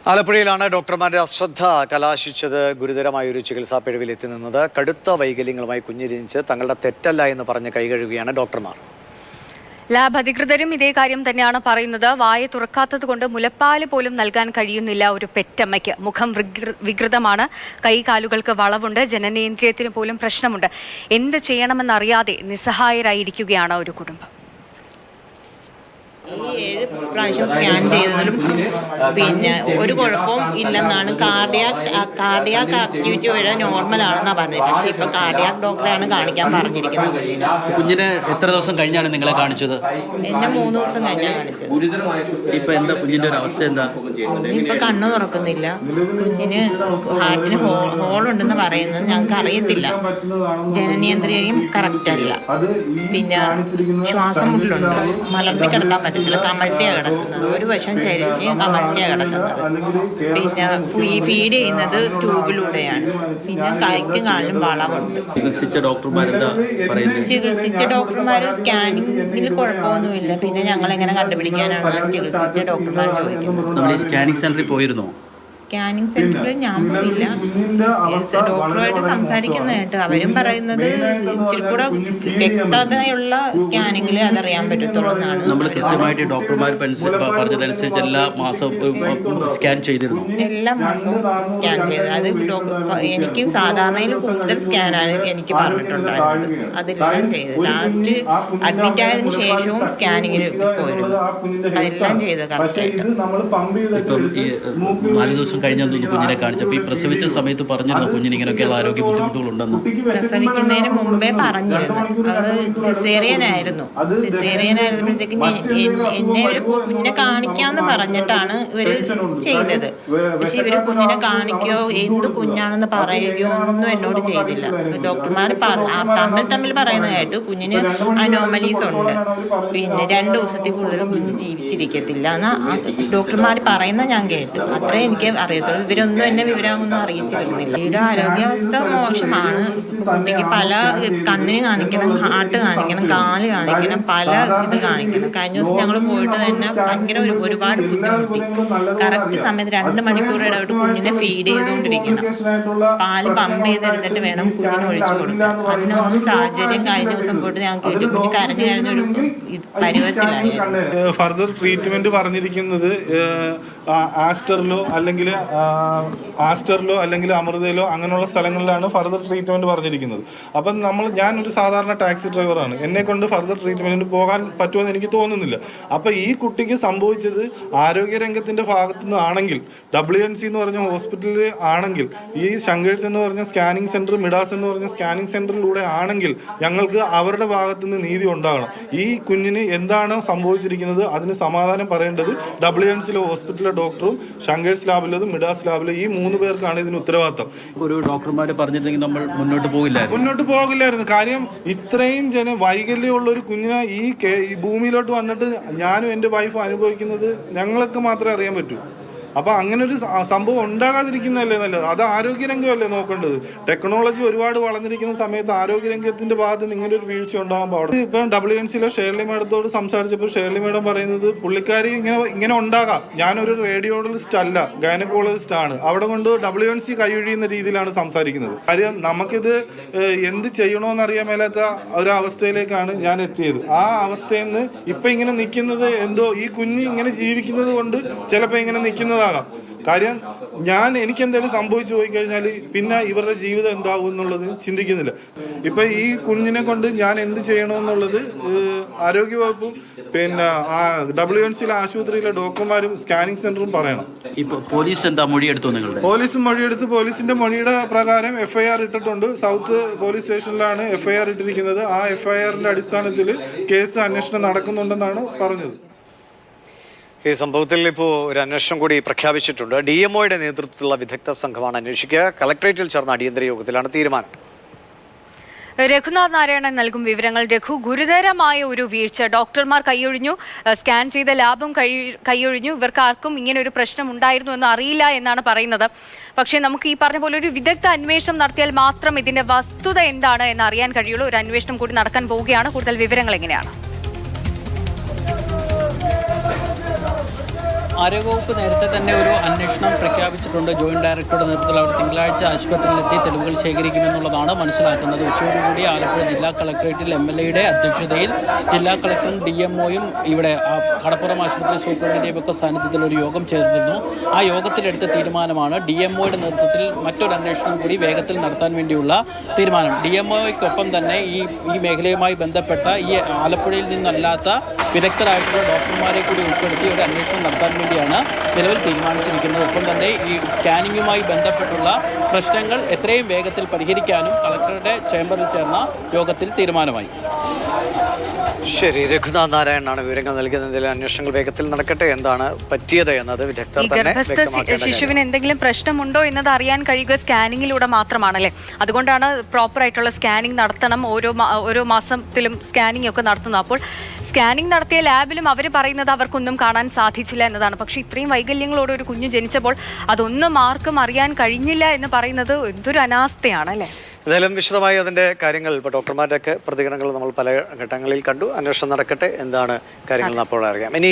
ആലപ്പുഴയിലാണ് ഡോക്ടർമാരുടെ അശ്രദ്ധ കലാശിച്ചത്. ഗുരുതരമായ ഒരു ചികിത്സാ പിഴവിൽ എത്തി നിന്നത്. കടുത്ത വൈകല്യങ്ങളുമായി കുഞ്ഞിരിച്ച് തങ്ങളുടെ തെറ്റല്ല എന്ന് പറഞ്ഞ് കൈകഴുകുകയാണ് ഡോക്ടർമാർ. ലാബ് അധികൃതരും ഇതേ കാര്യം തന്നെയാണ് പറയുന്നത്. വായ തുറക്കാത്തത് കൊണ്ട് മുലപ്പാല് പോലും നൽകാൻ കഴിയുന്നില്ല ഒരു പെറ്റമ്മയ്ക്ക്. മുഖം വികൃതമാണ്, കൈകാലുകൾക്ക് വളവുണ്ട്, ജനനേന്ദ്രിയത്തിന് പോലും പ്രശ്നമുണ്ട്. എന്ത് ചെയ്യണമെന്നറിയാതെ നിസ്സഹായരായിരിക്കുകയാണ് ഒരു കുടുംബം. ഈ 7 പ്രാവശ്യം സ്കാൻ ചെയ്തതിലും പിന്നെ ഒരു കുഴപ്പവും ഇല്ലെന്നാണ്. കാർഡിയാക് ആക്ടിവിറ്റി വരെ നോർമലാണെന്നാണ് പറഞ്ഞത്. പക്ഷേ ഇപ്പൊ കാർഡിയാക് ഡോക്ടറെയാണ് കാണിക്കാൻ പറഞ്ഞിരിക്കുന്നത്. കുഞ്ഞിന് എത്ര ദിവസം കഴിഞ്ഞാണ് നിങ്ങളെ കാണിച്ചത്? എന്നെ 3 ദിവസം കഴിഞ്ഞാണ് കാണിച്ചത്. ഇപ്പൊ എന്താ കുഞ്ഞിന്റെ ഒരു അവസ്ഥ എന്താ? ഇപ്പൊ കണ്ണു തുറക്കുന്നില്ല. കുഞ്ഞിന് ഹാർട്ടിന് ഹോളുണ്ടെന്ന് പറയുന്നത് ഞങ്ങൾക്ക് അറിയത്തില്ല. ജനനേന്ദ്രിയം കറക്റ്റ് അല്ല. പിന്നെ ശ്വാസം മുട്ടലുണ്ട്. മലർത്തി കിടത്താൻ പറ്റില്ല. കമഴ്ത്തിയാണ് കിടത്തുന്നത്. ഒരു വശം ചരിഞ്ഞ് കമഴ്ത്തിയാണ് കിടത്തുന്നത്. പിന്നെ ഫീഡ് ചെയ്യുന്നത് ട്യൂബിലൂടെയാണ്. പിന്നെ കൈക്കും കാലിലും വളവുണ്ട്. ചികിത്സിച്ച ഡോക്ടർമാർ സ്കാനിങ്ങിൽ കുഴപ്പമൊന്നുമില്ല. പിന്നെ ഞങ്ങൾ എങ്ങനെ കണ്ടുപിടിക്കാനാണ് ചികിത്സിച്ച ഡോക്ടർമാർ ചോദിക്കുന്നത്. സ്കാനിങ് സെന്ററിൽ പോയിരുന്നോ? സ്കാനിങ് സെന്ററിൽ ഞാൻ പോയില്ല. ഡോക്ടറുമായിട്ട് സംസാരിക്കുന്നതായിട്ട് അവരും പറയുന്നത് ഇച്ചിരി കൂടെ വ്യക്തതയുള്ള സ്കാനിങ്ങിൽ അതറിയാൻ പറ്റത്തുള്ളൂ എന്നാണ്. നമ്മൾ കൃത്യമായിട്ട് ഡോക്ടർമാർ പറഞ്ഞതനുസരിച്ച് എല്ലാ മാസവും സ്കാൻ ചെയ്തിരുന്നു. എല്ലാ മാസവും സ്കാൻ ചെയ്ത് അത് എനിക്ക് സാധാരണയിൽ കൂടുതൽ സ്കാനാണ് എനിക്ക് പറഞ്ഞിട്ടുണ്ടായിരുന്നത്. അതെല്ലാം ചെയ്ത് ലാസ്റ്റ് അഡ്മിറ്റ് ആയതിനു ശേഷവും സ്കാനിങ്ങിൽ പോയിരുന്നു. അതെല്ലാം ചെയ്ത് കറക്റ്റായിട്ട്. ഇപ്പം ഈ 4 ദിവസം കഴിഞ്ഞെന്ന് കുഞ്ഞിനെ കാണിച്ചപ്പോൾ ഈ പ്രസവിച്ച സമയത്ത് പറഞ്ഞിരുന്നു കുഞ്ഞിന് ഇങ്ങനെയൊക്കെയുള്ള ആരോഗ്യ ബുദ്ധിമുട്ടുകളുണ്ടെന്ന്? പ്രസവിക്കുന്നതിന് മുമ്പേ പറഞ്ഞിരുന്നു. അത് സിസേറിയൻ ആയിരുന്നപ്പോഴത്തേക്ക് എന്നെ ഒരു കുഞ്ഞിനെ കാണിക്കാമെന്ന് പറഞ്ഞിട്ടാണ് ഇവര് ചെയ്തത്. പക്ഷെ ഇവര് കുഞ്ഞിനെ കാണിക്കുകയോ എന്ത് കുഞ്ഞാണെന്ന് പറയുകയോ ഒന്നും എന്നോട് ചെയ്തില്ല. ഡോക്ടർമാർ തമ്മിൽ പറയുന്ന കേട്ടു കുഞ്ഞിന് അനോമലീസ് ഉണ്ട്, പിന്നെ 2 ദിവസത്തിൽ കൂടുതൽ കുഞ്ഞ് ജീവിച്ചിരിക്കത്തില്ല എന്ന് ഡോക്ടർമാർ പറയുന്ന ഞാൻ കേട്ടു. അത്രേ എനിക്ക് അറിയത്തുള്ളൂ. ഇവരൊന്നും എന്നെ വിവരമൊന്നും അറിയിച്ചിരുന്നില്ല. ഇവിടെ ആരോഗ്യാവസ്ഥ മോശമാണ്. കുട്ടിക്ക് പല കണ്ണിന് കാണിക്കണം, ഹാർട്ട് കാണിക്കണം, കാല് കാണിക്കണം, പല ഇത് കാണിക്കണം. കഴിഞ്ഞ ദിവസം ഞങ്ങൾ പോയിട്ട് തന്നെ ഭയങ്കര ഒരുപാട് ബുദ്ധിമുട്ടി. കറക്റ്റ് സമയത്ത് 2 മണിക്കൂർ ഇടവിട്ട് കുഞ്ഞിനെ ഫീഡ് ചെയ്തുകൊണ്ടിരിക്കണം. പാല് പമ്പ് ചെയ്തെടുത്തിട്ട് വേണം കുഞ്ഞിന് ഒഴിച്ചു കൊടുക്കാൻ. അതിനൊന്നും സാഹചര്യം കഴിഞ്ഞ ദിവസം പോയിട്ട് ഞാൻ കേട്ടു. കുഞ്ഞ് കരഞ്ഞൊരു പരുവത്തിലായിരുന്നു. ഫർദർ ട്രീറ്റ്മെന്റ് പറഞ്ഞിരിക്കുന്നത് ആസ്റ്ററിലോ അല്ലെങ്കിൽ അമൃതയിലോ അങ്ങനെയുള്ള സ്ഥലങ്ങളിലാണ് ഫർദർ ട്രീറ്റ്മെന്റ് പറഞ്ഞിരിക്കുന്നത്. അപ്പം ഞാനൊരു സാധാരണ ടാക്സി ഡ്രൈവറാണ്. എന്നെ കൊണ്ട് ഫർദർ ട്രീറ്റ്മെന്റിന് പോകാൻ പറ്റുമെന്ന് എനിക്ക് തോന്നുന്നില്ല. അപ്പൊ ഈ കുട്ടിക്ക് സംഭവിച്ചത് ആരോഗ്യരംഗത്തിന്റെ ഭാഗത്തു നിന്നാണെങ്കിൽ, WNC എന്ന് പറഞ്ഞ ഹോസ്പിറ്റലിൽ ആണെങ്കിൽ, ഈ ശങ്കേഴ്സ് എന്ന് പറഞ്ഞ സ്കാനിങ് സെന്റർ, മിഡാസ് എന്ന് പറഞ്ഞ സ്കാനിങ് സെന്ററിലൂടെ ആണെങ്കിൽ ഞങ്ങൾക്ക് അവരുടെ ഭാഗത്തു നിന്ന് നീതി ഉണ്ടാകണം. ഈ കുഞ്ഞിന് എന്താണോ സംഭവിച്ചിരിക്കുന്നത് അതിന് സമാധാനം പറയേണ്ടത് WNCയിലെ ഹോസ്പിറ്റലിലെ ഡോക്ടറും ശങ്കേഴ്സ് ലാബിലതും മിഡാസ് ലാബിലെ ഈ 3 പേർക്കാണ് ഇതിന് ഉത്തരവാദിത്തം. ഒരു ഡോക്ടർമാർ പറഞ്ഞിട്ടുണ്ടെങ്കിൽ നമ്മൾ മുന്നോട്ട് പോകില്ലായിരുന്നു. കാര്യം ഇത്രയും വൈകല്യമുള്ള ഒരു കുഞ്ഞിനെ ഈ ഭൂമിയിലോട്ട് വന്നിട്ട് ഞാനും എൻ്റെ വൈഫും അനുഭവിക്കുന്നത് ഞങ്ങൾക്ക് മാത്രമേ അറിയാൻ പറ്റൂ. അപ്പൊ അങ്ങനെ ഒരു സംഭവം ഉണ്ടാകാതിരിക്കുന്നതല്ലേ നല്ലത്. അത് ആരോഗ്യരംഗമല്ലേ നോക്കേണ്ടത്. ടെക്നോളജി ഒരുപാട് വളർന്നിരിക്കുന്ന സമയത്ത് ആരോഗ്യരംഗത്തിന്റെ ഭാഗത്ത് ഇങ്ങനെ ഒരു വീഴ്ച ഉണ്ടാകുമ്പോൾ അവിടെ ഇപ്പം WNCയിലെ ഷേർലി മേഡത്തോട് സംസാരിച്ചപ്പോൾ ഷേർലി മേഡം പറയുന്നത് പുള്ളിക്കാരി ഇങ്ങനെ ഉണ്ടാകാം. ഞാനൊരു റേഡിയോളജിസ്റ്റ് അല്ല, ഗൈനക്കോളജിസ്റ്റ് ആണ്. അവിടെ കൊണ്ട് WNC കൈയൊഴിയുന്ന രീതിയിലാണ് സംസാരിക്കുന്നത്. കാര്യം നമുക്കിത് എന്ത് ചെയ്യണമെന്ന് അറിയാൻ മേലാത്ത ഒരു അവസ്ഥയിലേക്കാണ് ഞാൻ എത്തിയത്. ആ അവസ്ഥയിൽ നിന്ന് ഇപ്പൊ ഇങ്ങനെ നിൽക്കുന്നത് എന്തോ ഈ കുഞ്ഞ് ഇങ്ങനെ ജീവിക്കുന്നത് കൊണ്ട് ചിലപ്പോൾ ഇങ്ങനെ നിൽക്കുന്നതാണ്. കാര്യം എനിക്ക് എന്തെങ്കിലും സംഭവിച്ചു പോയി കഴിഞ്ഞാൽ പിന്നെ ഇവരുടെ ജീവിതം എന്താകും എന്നുള്ളത് ചിന്തിക്കുന്നില്ല. ഇപ്പൊ ഈ കുഞ്ഞിനെ കൊണ്ട് ഞാൻ എന്ത് ചെയ്യണമെന്നുള്ളത് ആരോഗ്യവകുപ്പും പിന്നെ WNCയിലെ ആശുപത്രിയിലെ ഡോക്ടർമാരും സ്കാനിങ് സെന്ററും പറയണം. പോലീസ് എന്താ മൊഴിയെടുത്തു? നിങ്ങളുടെ പോലീസിന്റെ മൊഴിയുടെ പ്രകാരം FIR ഇട്ടിട്ടുണ്ട്. സൗത്ത് പോലീസ് സ്റ്റേഷനിലാണ് FIR ഇട്ടിരിക്കുന്നത്. ആ FIRന്റെ അടിസ്ഥാനത്തിൽ കേസ് അന്വേഷണം നടക്കുന്നുണ്ടെന്നാണ് പറഞ്ഞത്. ഈ സംഭവത്തിൽ ഇപ്പോൾ ഒരു അന്വേഷണം കൂടി പ്രഖ്യാപിച്ചിട്ടുണ്ട്. DMOയുടെ നേതൃത്വത്തിലുള്ള വിദഗ്ധ സംഘമാണ് അന്വേഷിക്കുക. കളക്ടറേറ്റിൽ ചേർന്ന അടിയന്തര യോഗത്തിലാണ് തീരുമാനം. രഘുനാഥ് നാരായണൻ നൽകും വിവരങ്ങൾ. രഘു, ഗുരുതരമായ ഒരു വീഴ്ച, ഡോക്ടർമാർ കൈയൊഴിഞ്ഞു, സ്കാൻ ചെയ്ത ലാബും കൈയൊഴിഞ്ഞു. ഇവർക്ക് ആർക്കും ഇങ്ങനെ ഒരു പ്രശ്നം ഉണ്ടായിരുന്നു എന്ന് അറിയില്ല എന്നാണ് പറയുന്നത്. പക്ഷേ നമുക്ക് ഈ പറഞ്ഞ പോലെ ഒരു വിദഗ്ധ അന്വേഷണം നടത്തിയാൽ മാത്രം ഇതിന്റെ വസ്തുത എന്താണ് എന്ന് അറിയാൻ കഴിയുള്ളൂ. ഒരു അന്വേഷണം കൂടി നടക്കാൻ പോവുകയാണ്. കൂടുതൽ വിവരങ്ങൾ എങ്ങനെയാണ്? ആരോഗ്യവകുപ്പ് നേരത്തെ തന്നെ ഒരു അന്വേഷണം പ്രഖ്യാപിച്ചിട്ടുണ്ട്. ജോയിന്റ് ഡയറക്ടറുടെ നേതൃത്വത്തിൽ അവർ തിങ്കളാഴ്ച ആശുപത്രിയിലെത്തി തെളിവുകൾ ശേഖരിക്കുമെന്നുള്ളതാണ് മനസ്സിലാക്കുന്നത്. ഉച്ചയോടുകൂടി ആലപ്പുഴ ജില്ലാ കളക്ടറേറ്റിൽ MLA അധ്യക്ഷതയിൽ ജില്ലാ കളക്ടറും DMOയും ഇവിടെ കടപ്പുറം ആശുപത്രി സൂപ്രണ്ടിൻ്റെയും ഒക്കെ സാന്നിധ്യത്തിൽ ഒരു യോഗം ചേർന്നിരുന്നു. ആ യോഗത്തിലെടുത്ത തീരുമാനമാണ് DMOയുടെ നേതൃത്വത്തിൽ മറ്റൊരു അന്വേഷണം കൂടി വേഗത്തിൽ നടത്താൻ വേണ്ടിയുള്ള തീരുമാനം. DMOയ്ക്കൊപ്പം തന്നെ ഈ മേഖലയുമായി ബന്ധപ്പെട്ട ഈ ആലപ്പുഴയിൽ നിന്നല്ലാത്ത വിദഗ്ധരായിട്ടുള്ള ഡോക്ടർമാരെ കൂടി ഉൾപ്പെടുത്തി ഒരു അന്വേഷണം നടത്താൻ വേണ്ടിയാണ് നിലവിൽ തീരുമാനിച്ചിരിക്കുന്നത്. ഒപ്പം തന്നെ ഈ സ്കാനിങ്ങുമായി ബന്ധപ്പെട്ടുള്ള പ്രശ്നങ്ങൾ എത്രയും വേഗത്തിൽ പരിഹരിക്കാനും കളക്ടറുടെ ചേംബറിൽ ചേർന്ന യോഗത്തിൽ തീരുമാനമായി. ശരി, രഘുനാഥ് നാരായണനാണ് വിവരങ്ങൾ നൽകുന്നതിൽ. അന്വേഷണങ്ങൾ വേഗത്തിൽ നടക്കട്ടെ. എന്താണ് പറ്റിയത് എന്നത് വിദഗ്ധർ ഈ തന്നെ ഗർഭസ്ഥ വ്യക്തമാക്കേണ്ട ശിശുവിന് എന്തെങ്കിലും പ്രശ്നമുണ്ടോ എന്നത് അറിയാൻ കഴിയുക സ്കാനിങ്ങിലൂടെ മാത്രമാണല്ലേ. അതുകൊണ്ടാണ് പ്രോപ്പർ ആയിട്ടുള്ള സ്കാനിങ് നടത്തണം. ഓരോ മാസത്തിലും സ്കാനിങ് ഒക്കെ നടത്തുന്നു. അപ്പോൾ സ്കാനിങ് നടത്തിയ ലാബിലും അവർ പറയുന്നത് അവർക്കൊന്നും കാണാൻ സാധിച്ചില്ല എന്നതാണ്. പക്ഷേ ഇത്രയും വൈകല്യങ്ങളോട് ഒരു കുഞ്ഞ് ജനിച്ചപ്പോൾ അതൊന്നും ആർക്കും അറിയാൻ കഴിഞ്ഞില്ല എന്ന് പറയുന്നത് എന്തൊരു അനാസ്ഥയാണ് അല്ലേ. ഏതായാലും വിശദമായി അതിന്റെ കാര്യങ്ങൾ ഇപ്പോൾ ഡോക്ടർമാരുടെയൊക്കെ പ്രതികരണങ്ങൾ നമ്മൾ പല ഘട്ടങ്ങളിൽ കണ്ടു. അന്വേഷണം നടക്കട്ടെ. എന്താണ് കാര്യങ്ങൾ അപ്പോൾ അറിയാം. ഇനി